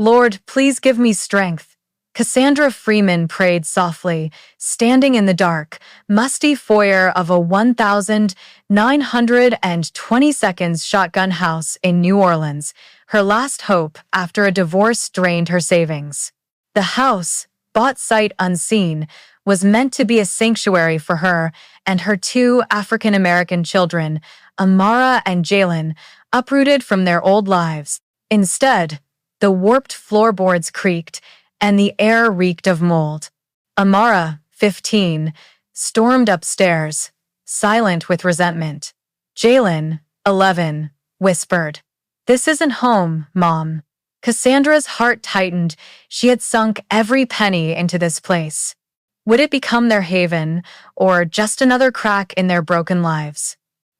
Lord, please give me strength. Cassandra Freeman prayed softly, standing in the dark, musty foyer of a 1,920 shotgun house in New Orleans, her last hope after a divorce drained her savings. The house, bought sight unseen, was meant to be a sanctuary for her and her two African-American children, Amara and Jalen, uprooted from their old lives. Instead, the warped floorboards creaked, and the air reeked of mold. Amara, 15, stormed upstairs, silent with resentment. Jalen, 11, whispered, "This isn't home, Mom." Cassandra's heart tightened. She had sunk every penny into this place. Would it become their haven, or just another crack in their broken lives?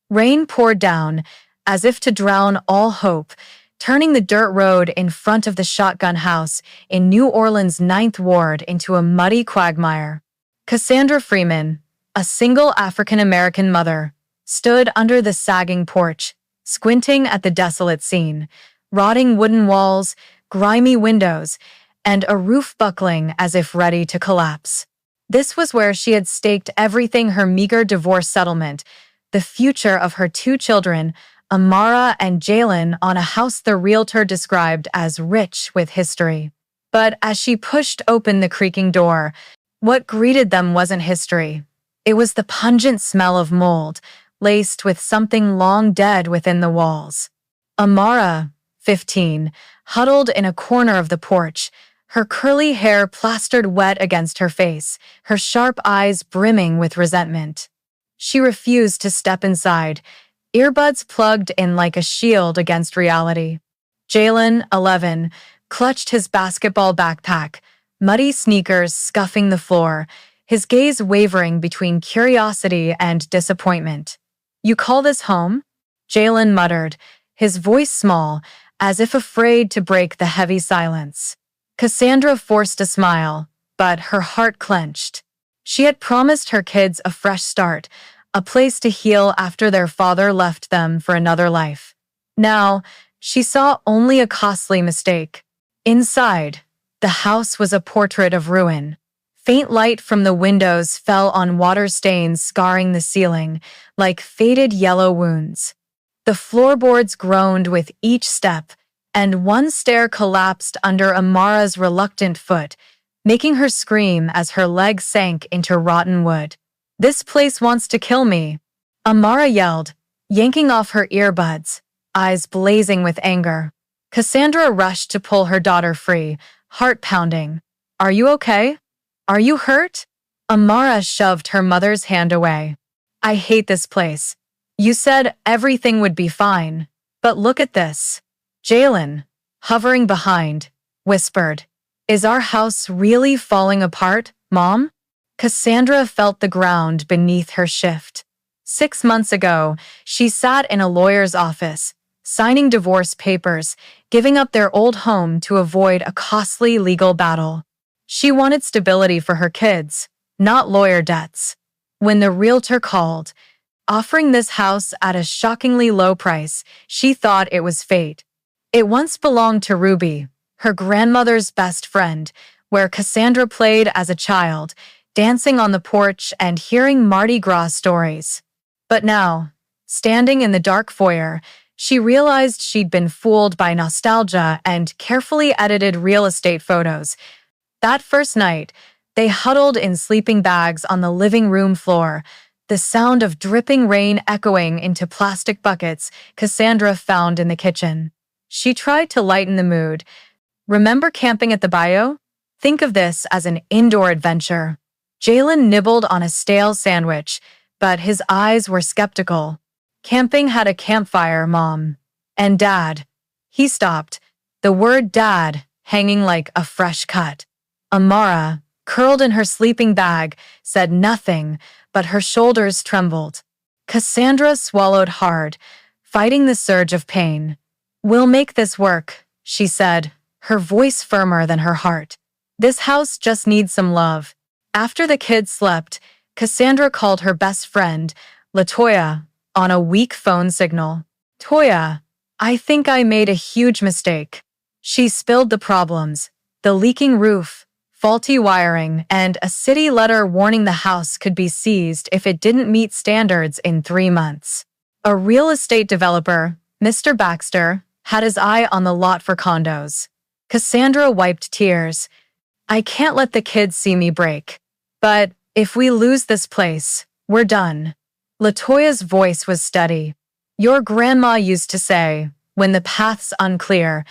Rain poured down, as if to drown all hope, turning the dirt road in front of the shotgun house in New Orleans' 9th Ward into a muddy quagmire. Cassandra Freeman, a single African-American mother, stood under the sagging porch, squinting at the desolate scene, rotting wooden walls, grimy windows, and a roof buckling as if ready to collapse. This was where she had staked everything: her meager divorce settlement, the future of her two children, Amara and Jalen, on a house the realtor described as rich with history. But as she pushed open the creaking door, what greeted them wasn't history. It was the pungent smell of mold, laced with something long dead within the walls. Amara, 15, huddled in a corner of the porch, her curly hair plastered wet against her face, her sharp eyes brimming with resentment. She refused to step inside, earbuds plugged in like a shield against reality. Jalen, 11, clutched his basketball backpack, muddy sneakers scuffing the floor, his gaze wavering between curiosity and disappointment. "You call this home?" Jalen muttered, his voice small, as if afraid to break the heavy silence. Cassandra forced a smile, but her heart clenched. She had promised her kids a fresh start, a place to heal after their father left them for another life. Now, she saw only a costly mistake. Inside, the house was a portrait of ruin. Faint light from the windows fell on water stains scarring the ceiling, like faded yellow wounds. The floorboards groaned with each step, and one stair collapsed under Amara's reluctant foot, making her scream as her legs sank into rotten wood. "This place wants to kill me," Amara yelled, yanking off her earbuds, eyes blazing with anger. Cassandra rushed to pull her daughter free, heart pounding. "Are you okay? Are you hurt?" Amara shoved her mother's hand away. "I hate this place. You said everything would be fine, but look at this." Jalen, hovering behind, whispered, "Is our house really falling apart, Mom?" Cassandra felt the ground beneath her shift. 6 months ago, she sat in a lawyer's office, signing divorce papers, giving up their old home to avoid a costly legal battle. She wanted stability for her kids, not lawyer debts. When the realtor called, offering this house at a shockingly low price, she thought it was fate. It once belonged to Ruby, her grandmother's best friend, where Cassandra played as a child, dancing on the porch and hearing Mardi Gras stories. But now, standing in the dark foyer, she realized she'd been fooled by nostalgia and carefully edited real estate photos. That first night, they huddled in sleeping bags on the living room floor, the sound of dripping rain echoing into plastic buckets Cassandra found in the kitchen. She tried to lighten the mood. "Remember camping at the bayou? Think of this as an indoor adventure." Jalen nibbled on a stale sandwich, but his eyes were skeptical. "Camping had a campfire, Mom. And Dad." He stopped, the word Dad hanging like a fresh cut. Amara, curled in her sleeping bag, said nothing, but her shoulders trembled. Cassandra swallowed hard, fighting the surge of pain. "We'll make this work," she said, her voice firmer than her heart. "This house just needs some love." After the kids slept, Cassandra called her best friend, LaToya, on a weak phone signal. "Toya, I think I made a huge mistake." She spilled the problems: the leaking roof, faulty wiring, and a city letter warning the house could be seized if it didn't meet standards in 3 months. A real estate developer, Mr. Baxter, had his eye on the lot for condos. Cassandra wiped tears. "I can't let the kids see me break. But if we lose this place, we're done." LaToya's voice was steady. "Your grandma used to say, when the path's unclear,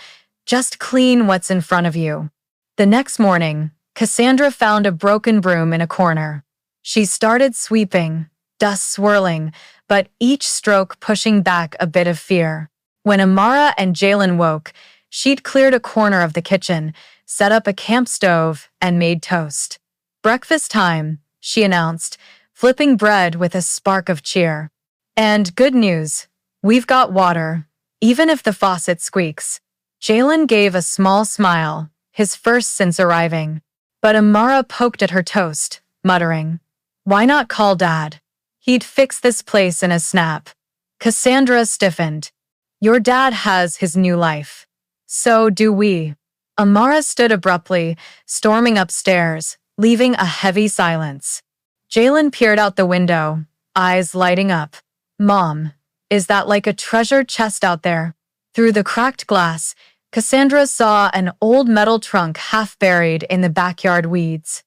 just clean what's in front of you." The next morning, Cassandra found a broken broom in a corner. She started sweeping, dust swirling, but each stroke pushing back a bit of fear. When Amara and Jalen woke, she'd cleared a corner of the kitchen, set up a camp stove, and made toast. "Breakfast time," she announced, flipping bread with a spark of cheer. "And good news, we've got water, even if the faucet squeaks." Jalen gave a small smile, his first since arriving. But Amara poked at her toast, muttering, "Why not call Dad? He'd fix this place in a snap." Cassandra stiffened. "Your dad has his new life. So do we." Amara stood abruptly, storming upstairs, leaving a heavy silence. Jalen peered out the window, eyes lighting up. "Mom, is that like a treasure chest out there?" Through the cracked glass, Cassandra saw an old metal trunk half buried in the backyard weeds.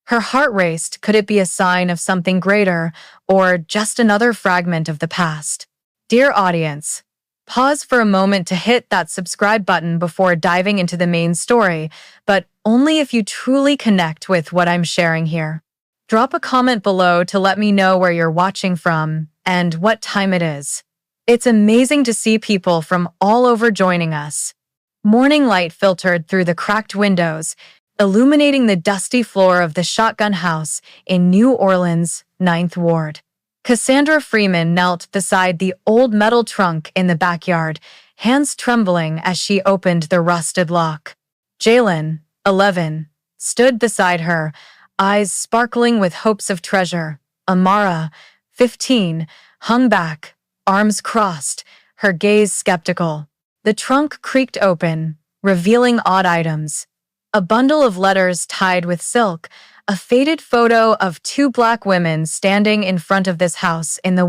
Her heart raced. Could it be a sign of something greater, or just another fragment of the past? Dear audience, pause for a moment to hit that subscribe button before diving into the main story, but only if you truly connect with what I'm sharing here. Drop a comment below to let me know where you're watching from and what time it is. It's amazing to see people from all over joining us. Morning light filtered through the cracked windows, illuminating the dusty floor of the Shotgun House in New Orleans' 9th Ward. Cassandra Freeman knelt beside the old metal trunk in the backyard, hands trembling as she opened the rusted lock. Jalen, 11, stood beside her, eyes sparkling with hopes of treasure. Amara, 15, hung back, arms crossed, her gaze skeptical. The trunk creaked open, revealing odd items. A bundle of letters tied with silk, a faded photo of two black women standing in front of this house in the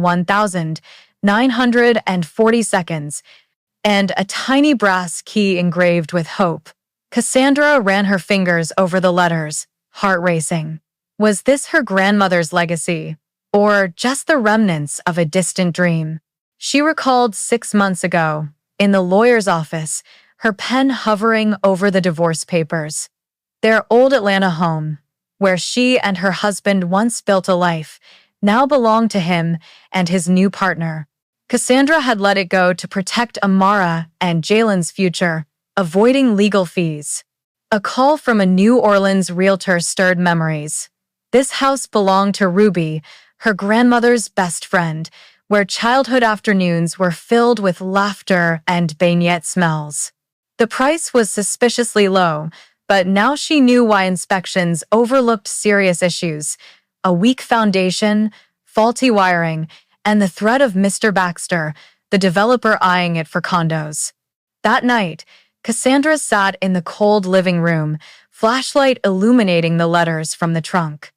1940s, and a tiny brass key engraved with hope. Cassandra ran her fingers over the letters, heart racing. Was this her grandmother's legacy, or just the remnants of a distant dream? She recalled 6 months ago, in the lawyer's office, her pen hovering over the divorce papers. Their old Atlanta home, where she and her husband once built a life, now belonged to him and his new partner. Cassandra had let it go to protect Amara and Jalen's future, avoiding legal fees. A call from a New Orleans realtor stirred memories. This house belonged to Ruby, her grandmother's best friend, where childhood afternoons were filled with laughter and beignet smells. The price was suspiciously low, but now she knew why inspections overlooked serious issues: a weak foundation, faulty wiring, and the threat of Mr. Baxter, the developer eyeing it for condos. That night, Cassandra sat in the cold living room, flashlight illuminating the letters from the trunk.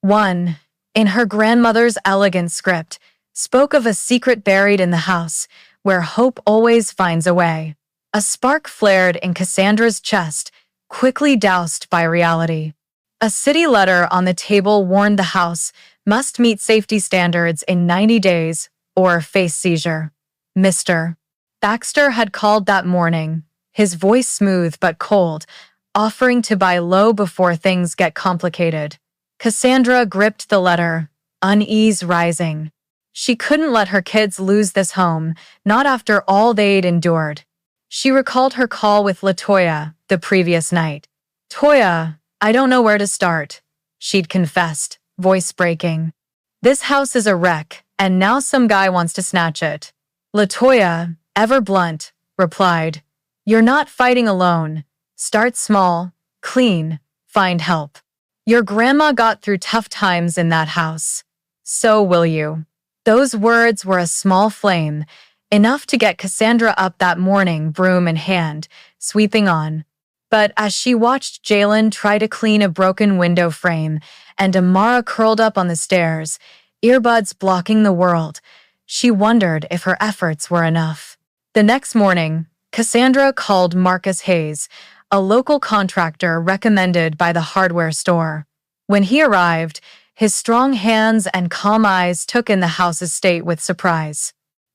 One, in her grandmother's elegant script, spoke of a secret buried in the house, where hope always finds a way. A spark flared in Cassandra's chest, quickly doused by reality. A city letter on the table warned the house must meet safety standards in 90 days or face seizure. Mr. Baxter had called that morning, his voice smooth but cold, offering to buy low before things get complicated. Cassandra gripped the letter, unease rising. She couldn't let her kids lose this home, not after all they'd endured. She recalled her call with LaToya the previous night. "Toya, I don't know where to start," she'd confessed, voice breaking. "This house is a wreck, and now some guy wants to snatch it." LaToya, ever blunt, replied, "You're not fighting alone. Start small, clean, find help. Your grandma got through tough times in that house. So will you." Those words were a small flame, enough to get Cassandra up that morning, broom in hand, sweeping on. But as she watched Jalen try to clean a broken window frame and Amara curled up on the stairs, earbuds blocking the world, she wondered if her efforts were enough. The next morning, Cassandra called Marcus Hayes, a local contractor recommended by the hardware store. When he arrived, his strong hands and calm eyes took in the house's state with surprise.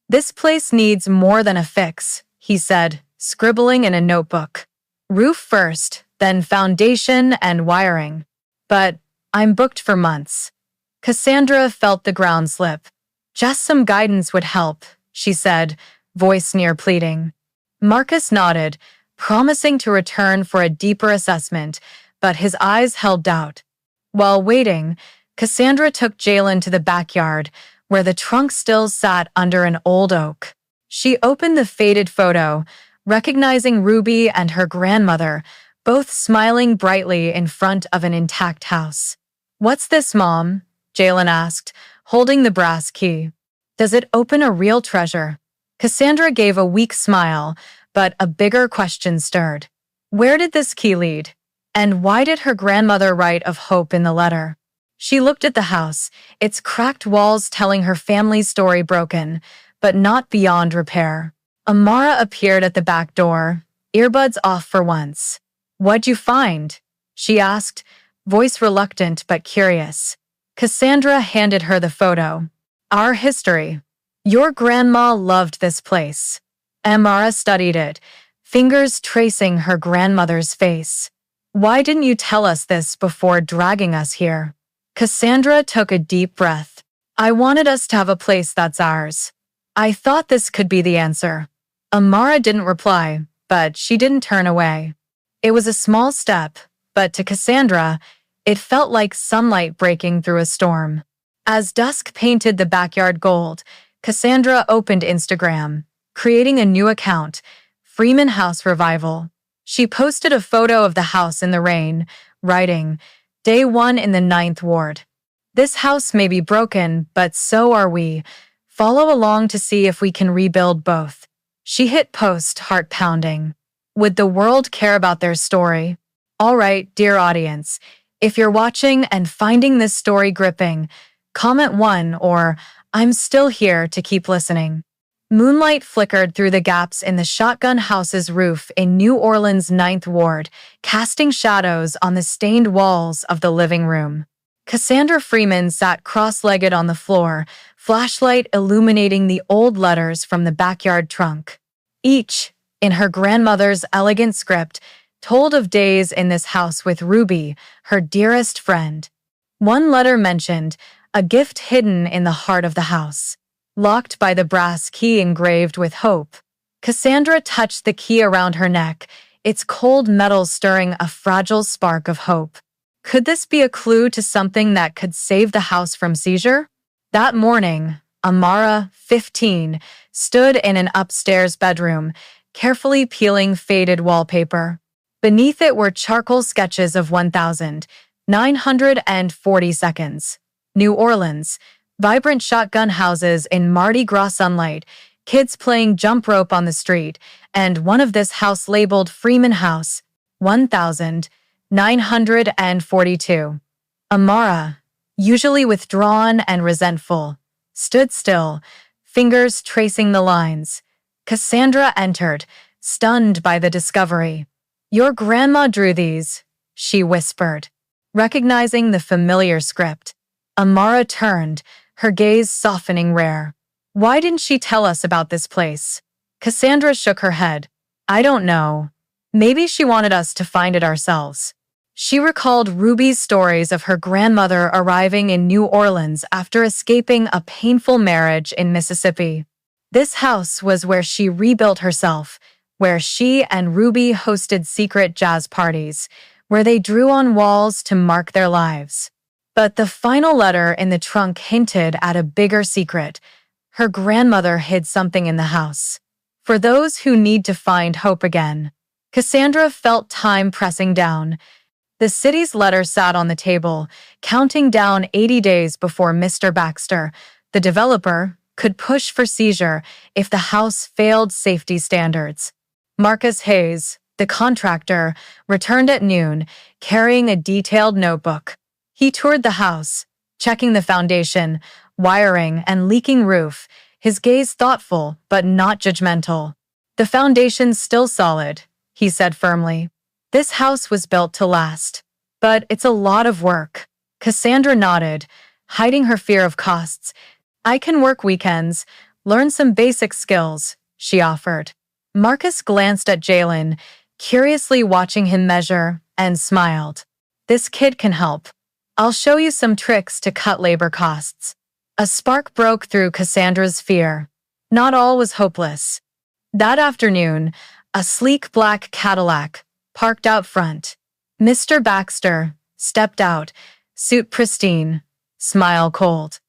"This place needs more than a fix," he said, scribbling in a notebook. "Roof first, then foundation and wiring. But I'm booked for months." Cassandra felt the ground slip. "Just some guidance would help," she said, voice near pleading. Marcus nodded, promising to return for a deeper assessment, but his eyes held doubt. While waiting, Cassandra took Jalen to the backyard, where the trunk still sat under an old oak. She opened the faded photo, recognizing Ruby and her grandmother, both smiling brightly in front of an intact house. "What's this, Mom?" Jalen asked, holding the brass key. "Does it open a real treasure?" Cassandra gave a weak smile, but a bigger question stirred. Where did this key lead? And why did her grandmother write of hope in the letter? She looked at the house, its cracked walls telling her family's story broken, but not beyond repair. Amara appeared at the back door, earbuds off for once. "What'd you find?" she asked, voice reluctant but curious. Cassandra handed her the photo. "Our history. Your grandma loved this place." Amara studied it, fingers tracing her grandmother's face. "Why didn't you tell us this before dragging us here?" Cassandra took a deep breath. "I wanted us to have a place that's ours. I thought this could be the answer." Amara didn't reply, but she didn't turn away. It was a small step, but to Cassandra, it felt like sunlight breaking through a storm. As dusk painted the backyard gold, Cassandra opened Instagram, creating a new account, Freeman House Revival. She posted a photo of the house in the rain, writing, "Day 1 in the 9th Ward. This house may be broken, but so are we. Follow along to see if we can rebuild both." She hit post, heart pounding. Would the world care about their story? All right, dear audience, if you're watching and finding this story gripping, comment 1 or "I'm still here" to keep listening. Moonlight flickered through the gaps in the shotgun house's roof in New Orleans' 9th Ward, casting shadows on the stained walls of the living room. Cassandra Freeman sat cross-legged on the floor, flashlight illuminating the old letters from the backyard trunk. Each, in her grandmother's elegant script, told of days in this house with Ruby, her dearest friend. One letter mentioned a gift hidden in the heart of the house, locked by the brass key engraved with hope. Cassandra touched the key around her neck, its cold metal stirring a fragile spark of hope. Could this be a clue to something that could save the house from seizure? That morning, Amara, 15, stood in an upstairs bedroom, carefully peeling faded wallpaper. Beneath it were charcoal sketches of 1,940 seconds. New Orleans, vibrant shotgun houses in Mardi Gras sunlight, kids playing jump rope on the street, and one of this house labeled Freeman House, 1,942. Amara, usually withdrawn and resentful, stood still, fingers tracing the lines. Cassandra entered, stunned by the discovery. "Your grandma drew these," she whispered. Recognizing the familiar script, Amara turned, her gaze softening rare. "Why didn't she tell us about this place?" Cassandra shook her head. "I don't know. Maybe she wanted us to find it ourselves." She recalled Ruby's stories of her grandmother arriving in New Orleans after escaping a painful marriage in Mississippi. This house was where she rebuilt herself, where she and Ruby hosted secret jazz parties, where they drew on walls to mark their lives. But the final letter in the trunk hinted at a bigger secret. Her grandmother hid something in the house. For those who need to find hope again. Cassandra felt time pressing down. The city's letter sat on the table, counting down 80 days before Mr. Baxter, the developer, could push for seizure if the house failed safety standards. Marcus Hayes, The contractor returned at noon, carrying a detailed notebook. He toured the house, checking the foundation, wiring, and leaking roof, his gaze thoughtful but not judgmental. "The foundation's still solid," he said firmly. "This house was built to last. But it's a lot of work." Cassandra nodded, hiding her fear of costs. "I can work weekends, learn some basic skills," she offered. Marcus glanced at Jalen, curiously watching him measure, and smiled. "This kid can help. I'll show you some tricks to cut labor costs." A spark broke through Cassandra's fear. Not all was hopeless. That afternoon, a sleek black Cadillac parked out front. Mr. Baxter stepped out, suit pristine, smile cold.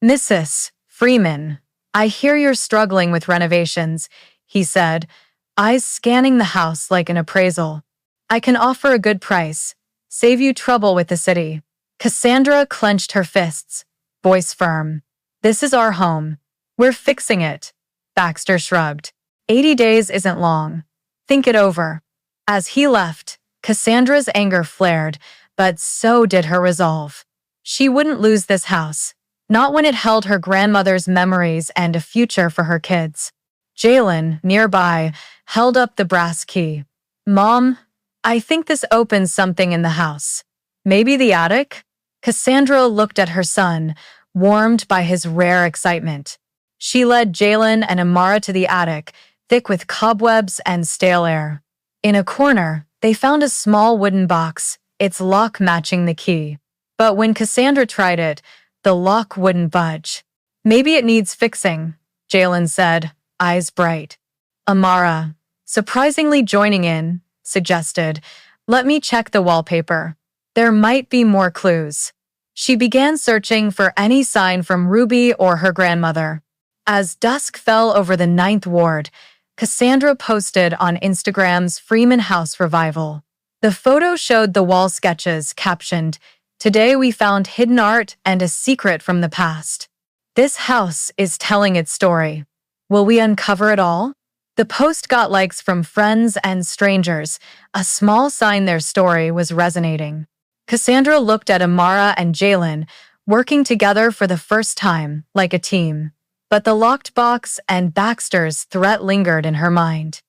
"Mrs. Freeman, I hear you're struggling with renovations," he said, eyes scanning the house like an appraisal. "I can offer a good price, save you trouble with the city." Cassandra clenched her fists, voice firm. "This is our home. We're fixing it." Baxter shrugged. 80 days isn't long. Think it over." As he left, Cassandra's anger flared, but so did her resolve. She wouldn't lose this house, not when it held her grandmother's memories and a future for her kids. Jalen, nearby, held up the brass key. "Mom, I think this opens something in the house. Maybe the attic?" Cassandra looked at her son, warmed by his rare excitement. She led Jalen and Amara to the attic, thick with cobwebs and stale air. In a corner, they found a small wooden box, its lock matching the key. But when Cassandra tried it, the lock wouldn't budge. "Maybe it needs fixing," Jalen said, eyes bright. Amara, surprisingly joining in, suggested, "Let me check the wallpaper. There might be more clues." She began searching for any sign from Ruby or her grandmother. As dusk fell over the 9th Ward, Cassandra posted on Instagram's Freeman House Revival. The photo showed the wall sketches captioned, "Today we found hidden art and a secret from the past." This house is telling its story. Will we uncover it all? The post got likes from friends and strangers, a small sign their story was resonating. Cassandra looked at Amara and Jalen, working together for the first time, like a team. But the locked box and Baxter's threat lingered in her mind.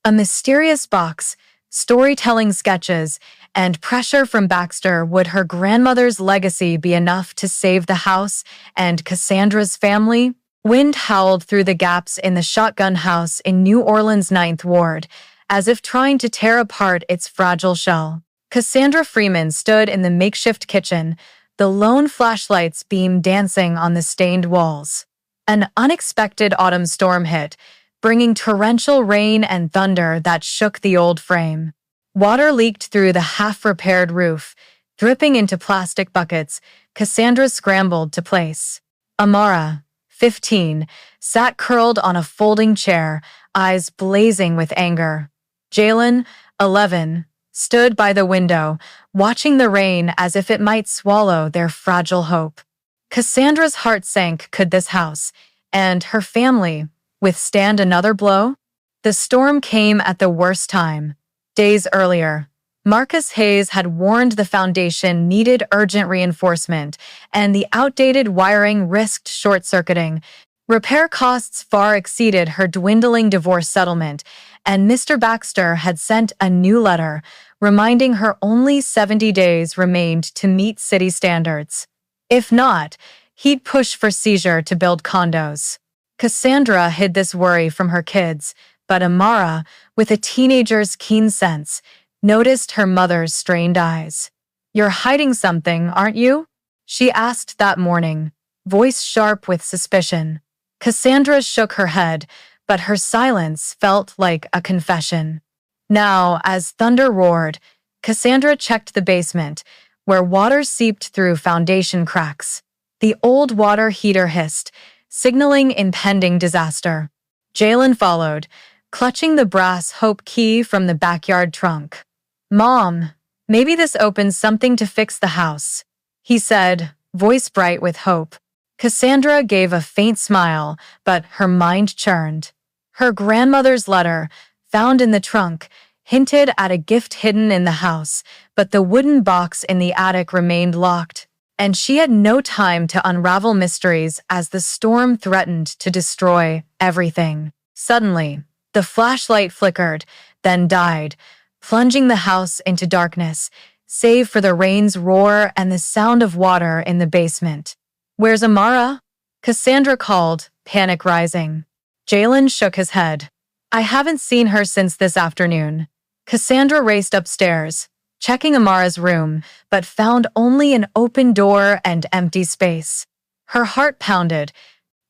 A mysterious box, storytelling sketches, and pressure from Baxter. Would her grandmother's legacy be enough to save the house and Cassandra's family? Wind howled through the gaps in the shotgun house in New Orleans' 9th Ward, as if trying to tear apart its fragile shell. Cassandra Freeman stood in the makeshift kitchen, the lone flashlight's beam dancing on the stained walls. An unexpected autumn storm hit, bringing torrential rain and thunder that shook the old frame. Water leaked through the half-repaired roof, dripping into plastic buckets Cassandra scrambled to place. Amara, 15, sat curled on a folding chair, eyes blazing with anger. Jalen, 11, stood by the window, watching the rain as if it might swallow their fragile hope. Cassandra's heart sank. Could this house, and her family, withstand another blow? The storm came at the worst time. Days earlier, Marcus Hayes had warned the foundation needed urgent reinforcement, and the outdated wiring risked short-circuiting. Repair costs far exceeded her dwindling divorce settlement, and Mr. Baxter had sent a new letter reminding her only 70 days remained to meet city standards. If not, he'd push for seizure to build condos. Cassandra hid this worry from her kids, but Amara, with a teenager's keen sense, noticed her mother's strained eyes. "You're hiding something, aren't you?" she asked that morning, voice sharp with suspicion. Cassandra shook her head, but her silence felt like a confession. Now, as thunder roared, Cassandra checked the basement, where water seeped through foundation cracks. The old water heater hissed, signaling impending disaster. Jalen followed, clutching the brass Hope key from the backyard trunk. "Mom, maybe this opens something to fix the house," he said, voice bright with hope. Cassandra gave a faint smile, but her mind churned. Her grandmother's letter, found in the trunk, hinted at a gift hidden in the house, but the wooden box in the attic remained locked, and she had no time to unravel mysteries as the storm threatened to destroy everything. Suddenly, the flashlight flickered, then died, plunging the house into darkness, save for the rain's roar and the sound of water in the basement. "Where's Amara?" Cassandra called, panic rising. Jalen shook his head. "I haven't seen her since this afternoon." Cassandra raced upstairs, checking Amara's room, but found only an open door and empty space. Her heart pounded.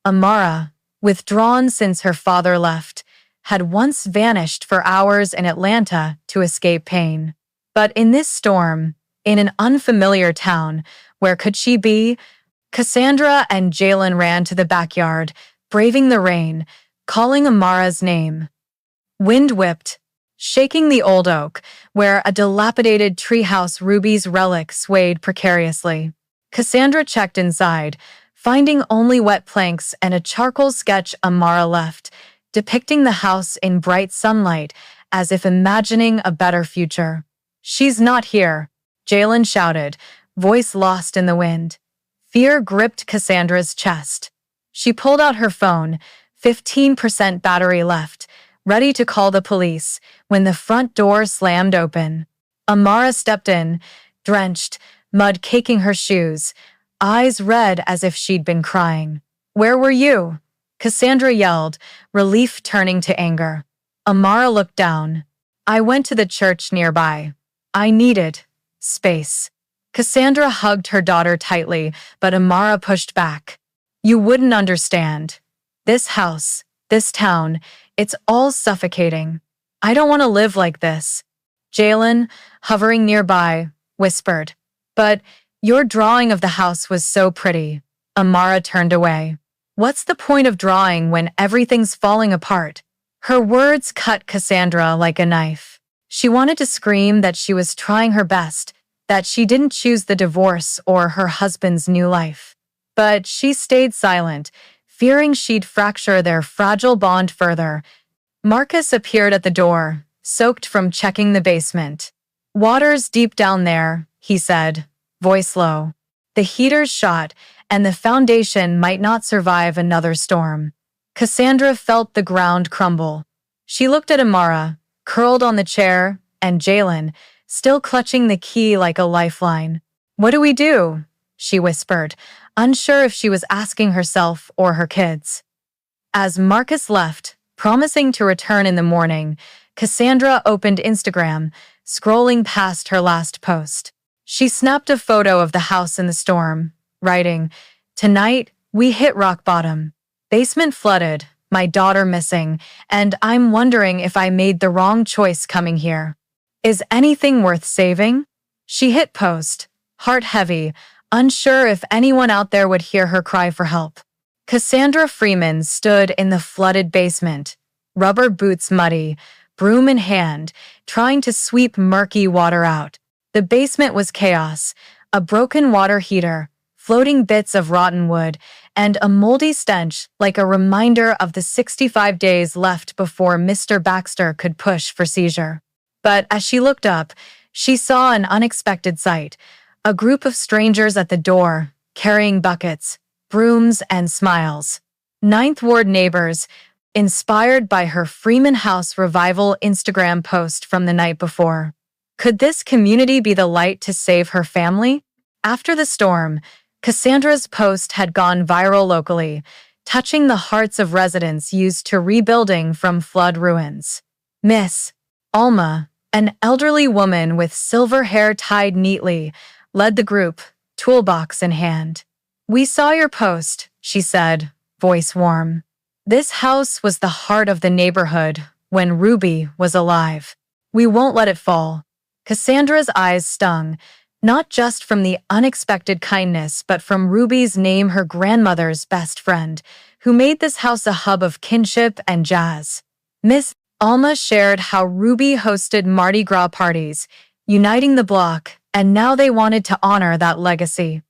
Amara, withdrawn since her father left, had once vanished for hours in Atlanta to escape pain. But in this storm, in an unfamiliar town, where could she be? Cassandra and Jalen ran to the backyard, braving the rain, calling Amara's name. Wind whipped, shaking the old oak, where a dilapidated treehouse Ruby's relic swayed precariously. Cassandra checked inside, finding only wet planks and a charcoal sketch Amara left, depicting the house in bright sunlight, as if imagining a better future. "She's not here," Jalen shouted, voice lost in the wind. Fear gripped Cassandra's chest. She pulled out her phone, 15% battery left, ready to call the police, when the front door slammed open. Amara stepped in, drenched, mud caking her shoes, eyes red as if she'd been crying. "Where were you?" Cassandra yelled, relief turning to anger. Amara looked down. "I went to the church nearby. I needed space." Cassandra hugged her daughter tightly, but Amara pushed back. "You wouldn't understand. This house, this town, it's all suffocating. I don't want to live like this." Jalen, hovering nearby, whispered, "But your drawing of the house was so pretty." Amara turned away. "What's the point of drawing when everything's falling apart?" Her words cut Cassandra like a knife. She wanted to scream that she was trying her best, that she didn't choose the divorce or her husband's new life. But she stayed silent, fearing she'd fracture their fragile bond further. Marcus appeared at the door, soaked from checking the basement. "Water's deep down there," he said, voice low. "The heater's shot, and the foundation might not survive another storm." Cassandra felt the ground crumble. She looked at Amara, curled on the chair, and Jalen, still clutching the key like a lifeline. "What do we do?" she whispered, unsure if she was asking herself or her kids. As Marcus left, promising to return in the morning, Cassandra opened Instagram, scrolling past her last post. She snapped a photo of the house in the storm, writing, "Tonight, we hit rock bottom. Basement flooded, my daughter missing, and I'm wondering if I made the wrong choice coming here. Is anything worth saving?" She hit post, heart heavy, unsure if anyone out there would hear her cry for help. Cassandra Freeman stood in the flooded basement, rubber boots muddy, broom in hand, trying to sweep murky water out. The basement was chaos, a broken water heater, floating bits of rotten wood, and a moldy stench like a reminder of the 65 days left before Mr. Baxter could push for seizure. But as she looked up, she saw an unexpected sight, a group of strangers at the door, carrying buckets, brooms, and smiles. Ninth Ward neighbors, inspired by her Freeman House Revival Instagram post from the night before. Could this community be the light to save her family? After the storm, Cassandra's post had gone viral locally, touching the hearts of residents used to rebuilding from flood ruins. Miss Alma, an elderly woman with silver hair tied neatly, led the group, toolbox in hand. "We saw your post," she said, voice warm. "This house was the heart of the neighborhood when Ruby was alive. We won't let it fall." Cassandra's eyes stung, not just from the unexpected kindness, but from Ruby's name, her grandmother's best friend, who made this house a hub of kinship and jazz. Miss Alma shared how Ruby hosted Mardi Gras parties, uniting the block, and now they wanted to honor that legacy.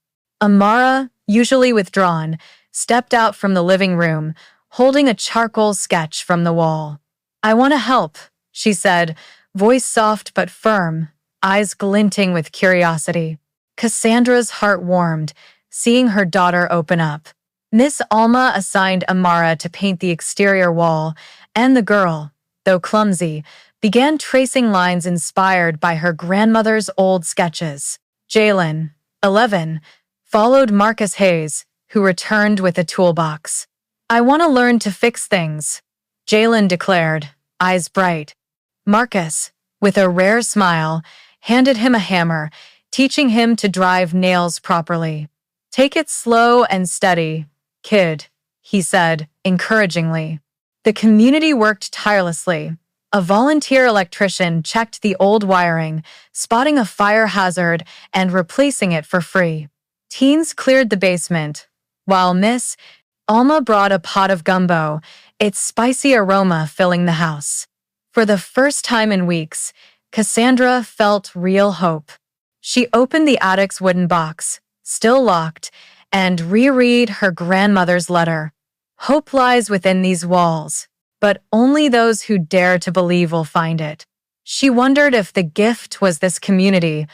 Amara, usually withdrawn, stepped out from the living room, holding a charcoal sketch from the wall. "I want to help," she said, voice soft but firm, eyes glinting with curiosity. Cassandra's heart warmed, seeing her daughter open up. Miss Alma assigned Amara to paint the exterior wall, and the girl, though clumsy, began tracing lines inspired by her grandmother's old sketches. Jalen, 11, followed Marcus Hayes, who returned with a toolbox. "I want to learn to fix things," Jalen declared, eyes bright. Marcus, with a rare smile, handed him a hammer, teaching him to drive nails properly. "Take it slow and steady, kid," he said, encouragingly. The community worked tirelessly. A volunteer electrician checked the old wiring, spotting a fire hazard and replacing it for free. Teens cleared the basement, while Miss Alma brought a pot of gumbo, its spicy aroma filling the house. For the first time in weeks, Cassandra felt real hope. She opened the attic's wooden box, still locked, and reread her grandmother's letter. "Hope lies within these walls, but only those who dare to believe will find it." She wondered if the gift was this community,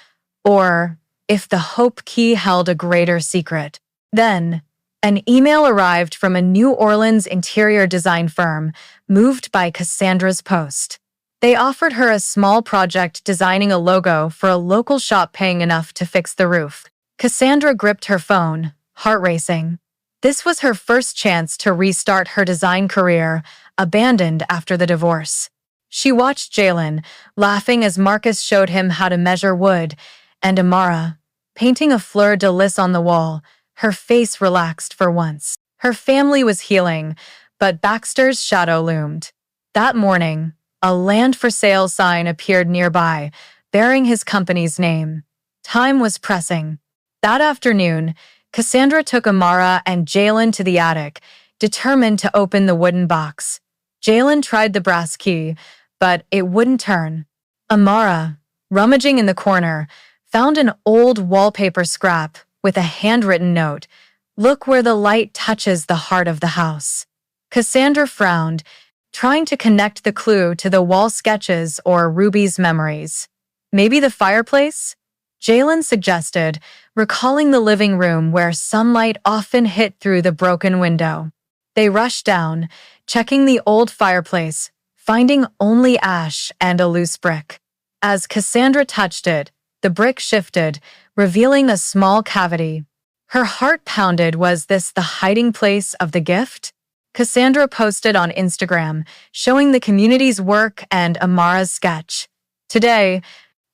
or if the hope key held a greater secret. Then, an email arrived from a New Orleans interior design firm, moved by Cassandra's post. They offered her a small project designing a logo for a local shop paying enough to fix the roof. Cassandra gripped her phone, heart racing. This was her first chance to restart her design career, abandoned after the divorce. She watched Jalen, laughing as Marcus showed him how to measure wood, and Amara, painting a fleur-de-lis on the wall, her face relaxed for once. Her family was healing, but Baxter's shadow loomed. That morning, a land-for-sale sign appeared nearby, bearing his company's name. Time was pressing. That afternoon, Cassandra took Amara and Jalen to the attic, determined to open the wooden box. Jalen tried the brass key, but it wouldn't turn. Amara, rummaging in the corner, found an old wallpaper scrap with a handwritten note. "Look where the light touches the heart of the house." Cassandra frowned, trying to connect the clue to the wall sketches or Ruby's memories. "Maybe the fireplace?" Jalen suggested, recalling the living room where sunlight often hit through the broken window. They rushed down, checking the old fireplace, finding only ash and a loose brick. As Cassandra touched it, the brick shifted, revealing a small cavity. Her heart pounded. Was this the hiding place of the gift? Cassandra posted on Instagram, showing the community's work and Amara's sketch. "Today,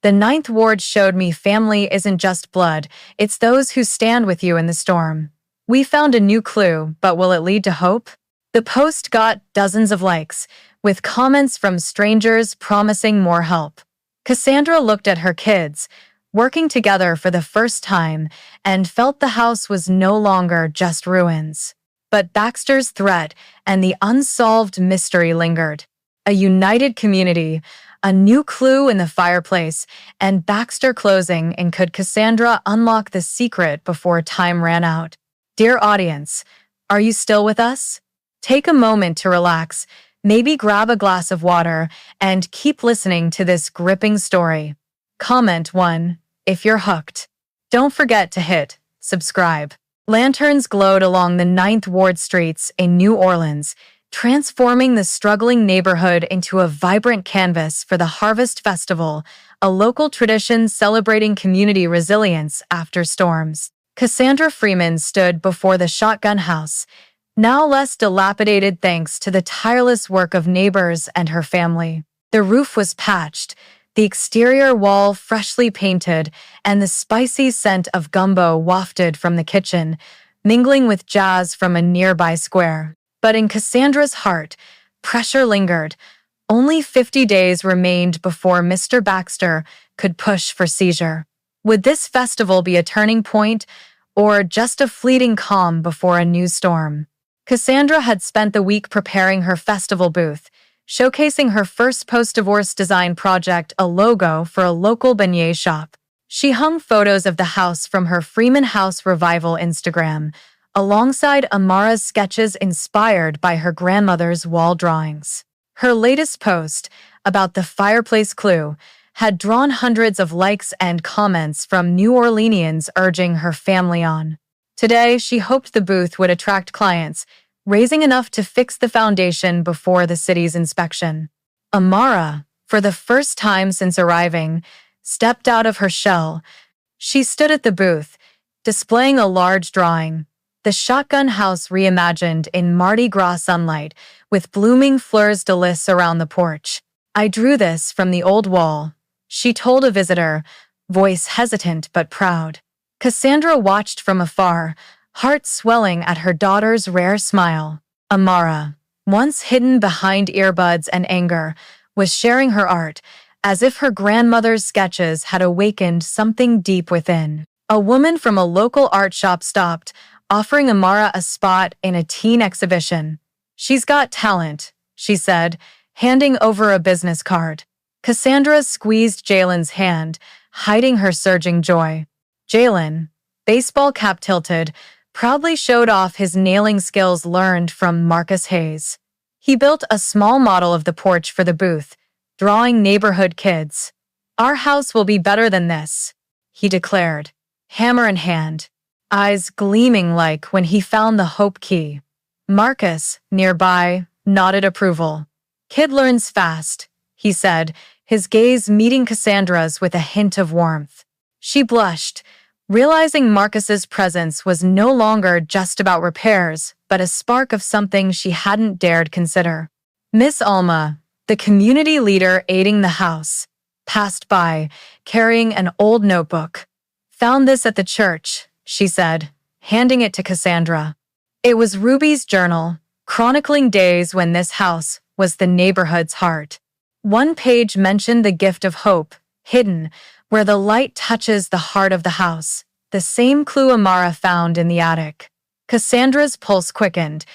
the Ninth Ward showed me family isn't just blood, it's those who stand with you in the storm. We found a new clue, but will it lead to hope?" The post got dozens of likes, with comments from strangers promising more help. Cassandra looked at her kids, working together for the first time, and felt the house was no longer just ruins. But Baxter's threat and the unsolved mystery lingered. A united community, a new clue in the fireplace, and Baxter closing, and could Cassandra unlock the secret before time ran out? Dear audience, are you still with us? Take a moment to relax, maybe grab a glass of water, and keep listening to this gripping story. Comment 1 if you're hooked. Don't forget to hit subscribe. Lanterns glowed along the Ninth Ward streets in New Orleans, transforming the struggling neighborhood into a vibrant canvas for the Harvest Festival, a local tradition celebrating community resilience after storms. Cassandra Freeman stood before the shotgun house, now less dilapidated thanks to the tireless work of neighbors and her family. The roof was patched, the exterior wall freshly painted, and the spicy scent of gumbo wafted from the kitchen, mingling with jazz from a nearby square. But in Cassandra's heart, pressure lingered. Only 50 days remained before Mr. Baxter could push for seizure. Would this festival be a turning point, or just a fleeting calm before a new storm? Cassandra had spent the week preparing her festival booth, showcasing her first post-divorce design project, a logo for a local beignet shop. She hung photos of the house from her Freeman House Revival Instagram, alongside Amara's sketches inspired by her grandmother's wall drawings. Her latest post, about the fireplace clue had drawn hundreds of likes and comments from New Orleanians urging her family on. Today, she hoped the booth would attract clients, raising enough to fix the foundation before the city's inspection. Amara, for the first time since arriving, stepped out of her shell. She stood at the booth, displaying a large drawing, the shotgun house reimagined in Mardi Gras sunlight, with blooming fleurs de lis around the porch. "I drew this from the old wall," she told a visitor, voice hesitant but proud. Cassandra watched from afar, heart swelling at her daughter's rare smile. Amara, once hidden behind earbuds and anger, was sharing her art, as if her grandmother's sketches had awakened something deep within. A woman from a local art shop stopped, offering Amara a spot in a teen exhibition. "She's got talent," she said, handing over a business card. Cassandra squeezed Jalen's hand, hiding her surging joy. Jalen, baseball cap tilted, proudly showed off his nailing skills learned from Marcus Hayes. He built a small model of the porch for the booth, drawing neighborhood kids. "Our house will be better than this," he declared, hammer in hand, eyes gleaming like when he found the hope key. Marcus, nearby, nodded approval. "Kid learns fast," he said, his gaze meeting Cassandra's with a hint of warmth. She blushed, realizing Marcus's presence was no longer just about repairs, but a spark of something she hadn't dared consider. Miss Alma, the community leader aiding the house, passed by, carrying an old notebook. "Found this at the church," she said, handing it to Cassandra. It was Ruby's journal, chronicling days when this house was the neighborhood's heart. One page mentioned the gift of hope, hidden, where the light touches the heart of the house, the same clue Amara found in the attic. Cassandra's pulse quickened.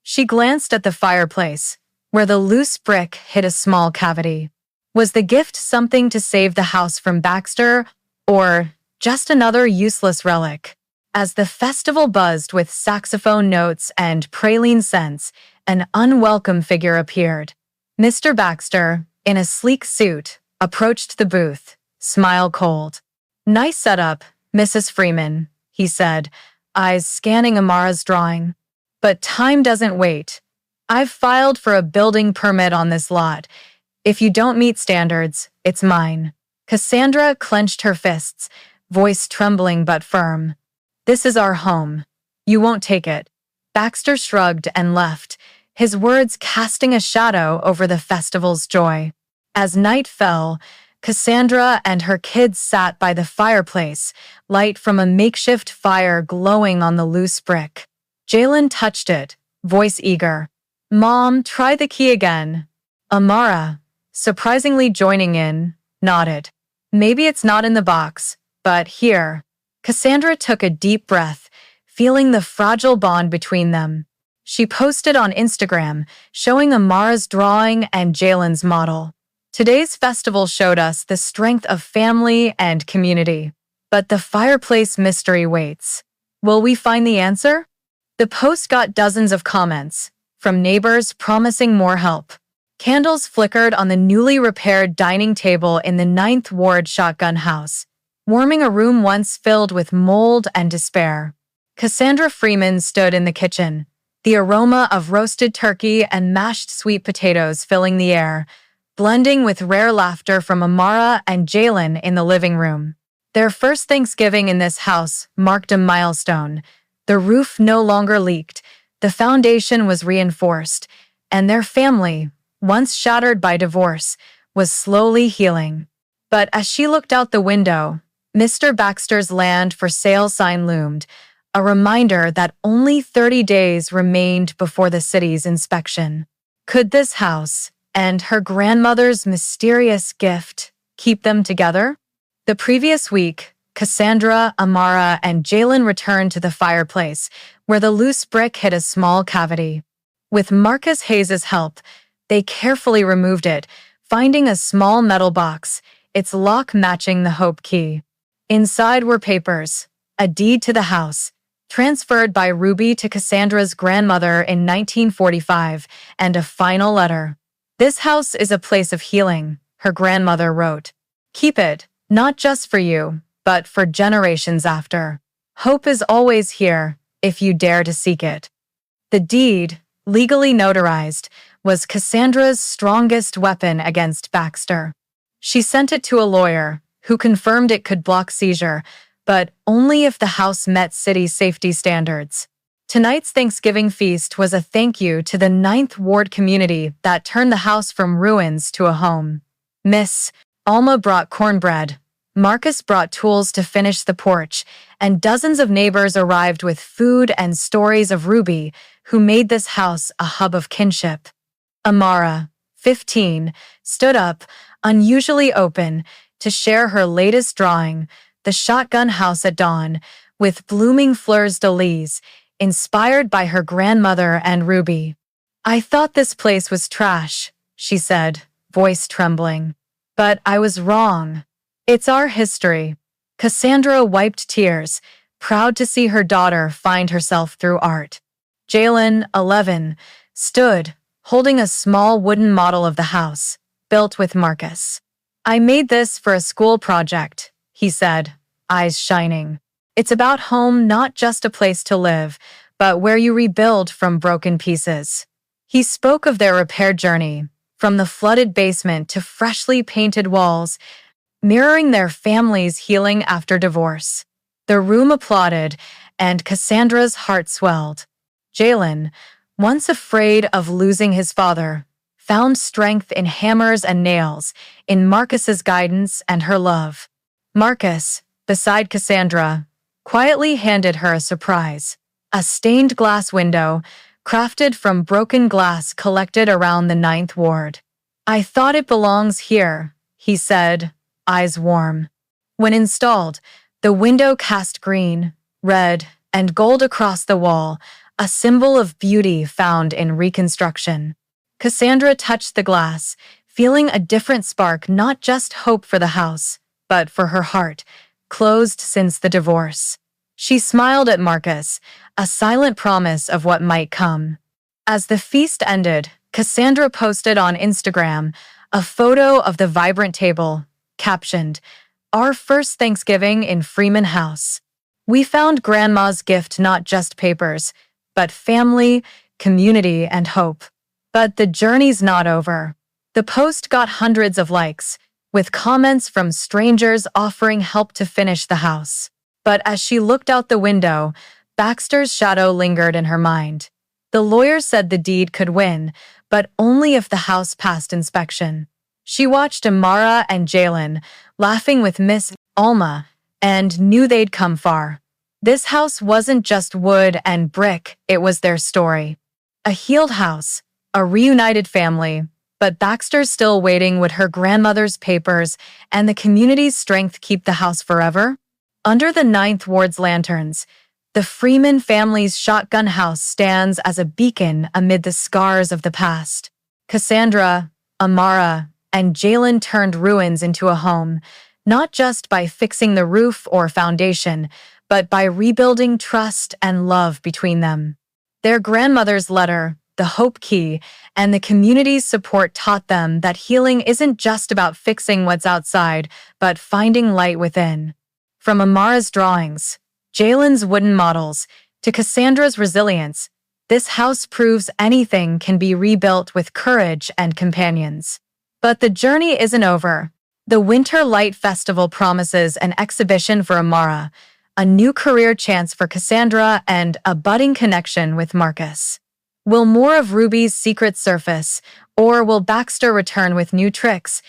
She glanced at the fireplace, where the loose brick hid a small cavity. Was the gift something to save the house from Baxter, or just another useless relic? As the festival buzzed with saxophone notes and praline scents, an unwelcome figure appeared. Mr. Baxter, in a sleek suit, approached the booth, smile cold. "Nice setup, Mrs. Freeman," he said, eyes scanning Amara's drawing. "But time doesn't wait. I've filed for a building permit on this lot. If you don't meet standards, it's mine." Cassandra clenched her fists, voice trembling but firm. "This is our home. You won't take it." Baxter shrugged and left, his words casting a shadow over the festival's joy. As night fell, Cassandra and her kids sat by the fireplace, light from a makeshift fire glowing on the loose brick. Jalen touched it, voice eager. "Mom, try the key again." Amara, surprisingly joining in, nodded. "Maybe it's not in the box, but here." Cassandra took a deep breath, feeling the fragile bond between them. She posted on Instagram, showing Amara's drawing and Jalen's model. "Today's festival showed us the strength of family and community. But the fireplace mystery waits. Will we find the answer?" The post got dozens of comments, from neighbors promising more help. Candles flickered on the newly repaired dining table in the 9th Ward shotgun house, warming a room once filled with mold and despair. Cassandra Freeman stood in the kitchen, the aroma of roasted turkey and mashed sweet potatoes filling the air, blending with rare laughter from Amara and Jalen in the living room. Their first Thanksgiving in this house marked a milestone. The roof no longer leaked, the foundation was reinforced, and their family, once shattered by divorce, was slowly healing. But as she looked out the window, Mr. Baxter's land for sale sign loomed, a reminder that only 30 days remained before the city's inspection. Could this house, and her grandmother's mysterious gift, keep them together? The previous week, Cassandra, Amara, and Jalen returned to the fireplace, where the loose brick hid a small cavity. With Marcus Hayes' help, they carefully removed it, finding a small metal box, its lock matching the hope key. Inside were papers, a deed to the house, transferred by Ruby to Cassandra's grandmother in 1945, and a final letter. "This house is a place of healing," her grandmother wrote. "Keep it, not just for you, but for generations after. Hope is always here, if you dare to seek it." The deed, legally notarized, was Cassandra's strongest weapon against Baxter. She sent it to a lawyer, who confirmed it could block seizure, but only if the house met city safety standards. Tonight's Thanksgiving feast was a thank you to the Ninth Ward community that turned the house from ruins to a home. Miss Alma brought cornbread, Marcus brought tools to finish the porch, and dozens of neighbors arrived with food and stories of Ruby, who made this house a hub of kinship. Amara, 15, stood up, unusually open, to share her latest drawing, The Shotgun House at Dawn, with blooming fleurs-de-lis, inspired by her grandmother and Ruby. "I thought this place was trash," she said, voice trembling. "But I was wrong. It's our history." Cassandra wiped tears, proud to see her daughter find herself through art. Jalen, 11, stood, holding a small wooden model of the house, built with Marcus. "I made this for a school project," he said, eyes shining. "It's about home, not just a place to live, but where you rebuild from broken pieces." He spoke of their repair journey, from the flooded basement to freshly painted walls, mirroring their family's healing after divorce. The room applauded, and Cassandra's heart swelled. Jalen, once afraid of losing his father, found strength in hammers and nails, in Marcus's guidance and her love. Marcus, beside Cassandra, quietly handed her a surprise: a stained glass window, crafted from broken glass collected around the Ninth Ward. "I thought it belongs here," he said, eyes warm. When installed, the window cast green, red, and gold across the wall, a symbol of beauty found in reconstruction. Cassandra touched the glass, feeling a different spark, not just hope for the house, but for her heart, closed since the divorce. She smiled at Marcus, a silent promise of what might come. As the feast ended, Cassandra posted on Instagram a photo of the vibrant table, captioned, "Our first Thanksgiving in Freeman House. We found Grandma's gift, not just papers, but family, community, and hope." But the journey's not over. The post got hundreds of likes, with comments from strangers offering help to finish the house. But as she looked out the window, Baxter's shadow lingered in her mind. The lawyer said the deed could win, but only if the house passed inspection. She watched Amara and Jalen, laughing with Miss Alma, and knew they'd come far. This house wasn't just wood and brick, it was their story. A healed house, a reunited family, but Baxter's still waiting. Would her grandmother's papers and the community's strength keep the house forever? Under the Ninth Ward's lanterns, the Freeman family's shotgun house stands as a beacon amid the scars of the past. Cassandra, Amara, and Jalen turned ruins into a home, not just by fixing the roof or foundation, but by rebuilding trust and love between them. Their grandmother's letter, the hope key, and the community's support taught them that healing isn't just about fixing what's outside, but finding light within. From Amara's drawings, Jalen's wooden models, to Cassandra's resilience, this house proves anything can be rebuilt with courage and companions. But the journey isn't over. The Winter Light Festival promises an exhibition for Amara, a new career chance for Cassandra, and a budding connection with Marcus. Will more of Ruby's secret surface, or will Baxter return with new tricks?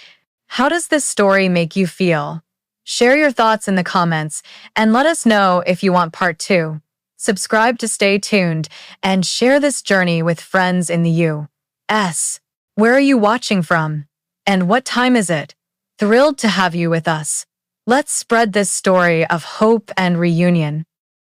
How does this story make you feel? Share your thoughts in the comments, and let us know if you want part 2. Subscribe to stay tuned, and share this journey with friends in the U.S. Where are you watching from? And what time is it? Thrilled to have you with us. Let's spread this story of hope and reunion.